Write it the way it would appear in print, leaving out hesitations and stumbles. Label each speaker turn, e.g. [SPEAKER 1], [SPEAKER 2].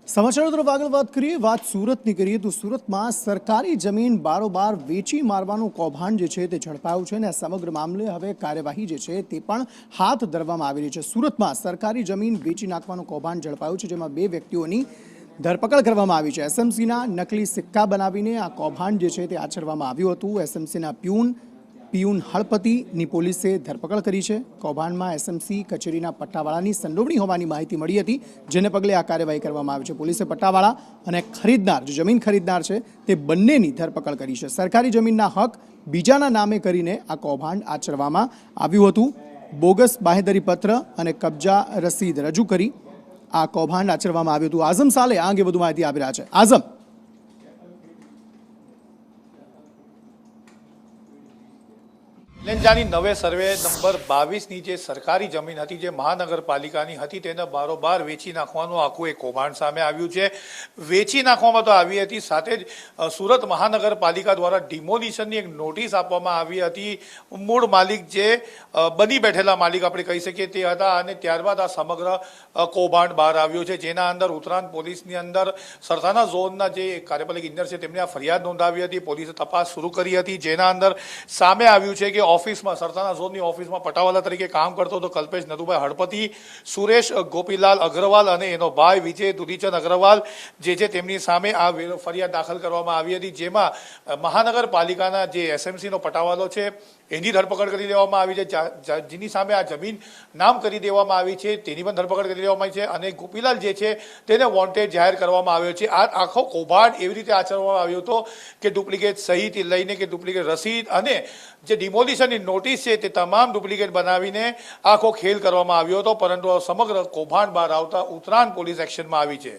[SPEAKER 1] સમાચારો તરફ આગળ વાત કરીએ, વાત સુરતની કરીએ તો સુરતમાં સરકારી જમીન બારોબાર વેચી મારવાનું કૌભાંડ જે છે તે ઝડપાયું છે અને આ સમગ્ર મામલે હવે કાર્યવાહી જે છે તે પણ હાથ ધરવામાં આવી રહી છે। સુરતમાં સરકારી જમીન વેચી નાખવાનું કૌભાંડ ઝડપાયું છે, જેમાં 2 વ્યક્તિઓની ધરપકડ કરવામાં આવી છે। એસએમસીના નકલી સિક્કા બનાવીને આ કૌભાંડ જે છે તે આચરવામાં આવ્યું હતું। એસએમસીના પિયુન હળપતિની પોલીસે ધરપકડ કરી છે। કૌભાંડમાં એસએમસી કચેરીના પટ્ટાવાળાની સંડોવણી હોવાની માહિતી મળી હતી, જેને પગલે આ કાર્યવાહી કરવામાં આવી છે। પોલીસે પટ્ટાવાળા અને ખરીદનાર, જે જમીન ખરીદનાર છે તે બંનેની ધરપકડ કરી છે। સરકારી જમીનના હક બીજાના નામે કરીને આ કૌભાંડ આચરવામાં આવ્યું હતું। બોગસ બાંહેધરી પત્ર અને કબજા રસીદ રજૂ કરી આ કૌભાંડ આચરવામાં આવ્યું હતું। આઝમ સાલે આ અંગે વધુ માહિતી આપી રહ્યા છે। આઝમ,
[SPEAKER 2] લેંજાની નવે સર્વે નંબર 22ની જે સરકારી જમીન હતી, જે મહાનગરપાલિકાની હતી, તેને બારોબાર વેચી નાખવાનું આખું એક કૌભાંડ સામે આવ્યું છે। વેચી નાખવામાં તો આવી હતી, સાથે જ સુરત મહાનગરપાલિકા દ્વારા ડિમોલિશનની એક નોટિસ આપવામાં આવી હતી। મૂળ માલિક જે બની બેઠેલા માલિક આપણે કહી શકીએ તે હતા, અને ત્યારબાદ આ સમગ્ર કૌભાંડ બહાર આવ્યું છે, જેના અંદર ઉત્તરાંત પોલીસની અંદર સરથાના ઝોનના જે કાર્યપાલક ઇજનેર છે તેમણે આ ફરિયાદ નોંધાવી હતી। પોલીસે તપાસ શરૂ કરી હતી, જેના અંદર સામે આવ્યું છે કે ઓફિસમાં, સરથાના ઝોનની ઓફિસમાં પટાવાલા તરીકે કામ કરતો હતો કલ્પેશ નથુભાઈ હળપતિ, સુરેશ ગોપીલાલ અગ્રવાલ અને એનો ભાઈ વિજય દુધીચંદ અગ્રવાલ જે છે તેમની સામે આ ફરિયાદ દાખલ કરવામાં આવી હતી, જેમાં મહાનગરપાલિકાના જે એસએમસીનો પટાવાલો છે એની ધરપકડ કરી લેવામાં આવી છે। જેની સામે આ જમીન નામ કરી દેવામાં આવી છે તેની પણ ધરપકડ કરી લેવામાં આવી છે, અને ગોપીલાલ જે છે તેને વોન્ટેડ જાહેર કરવામાં આવ્યો છે। આ આખો કૌભાંડ એવી રીતે આચરવામાં આવ્યો હતો કે ડુપ્લિકેટ સહીથી લઈને કે ડુપ્લિકેટ રસીદ અને જે ડિમોલિશનની નોટિસ છે તે તમામ ડુપ્લિકેટ બનાવીને આખો ખેલ કરવામાં આવ્યો હતો, પરંતુ સમગ્ર કૌભાંડ બહાર આવતા ઉત્તરાંત પોલીસ એક્શનમાં આવી છે।